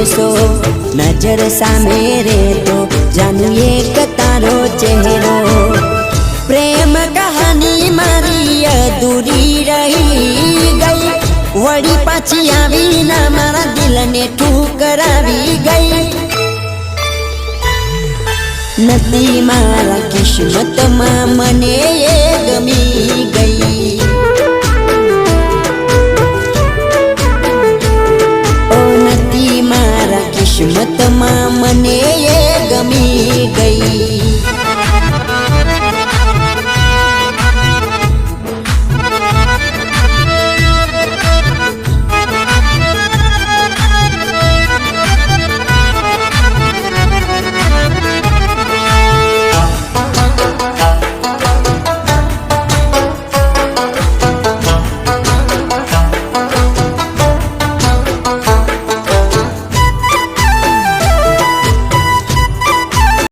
દિવસો નજર સામે રે તો જાનું એક તારો ચહેરો પ્રેમ કહાની મારી અધૂરી રહી ગઈ વળી પાછી આવી ના મારા દિલને ઠુકરાવી ગઈ નથી મારા કિસ્મતમાં મને એ ગમી ગઈ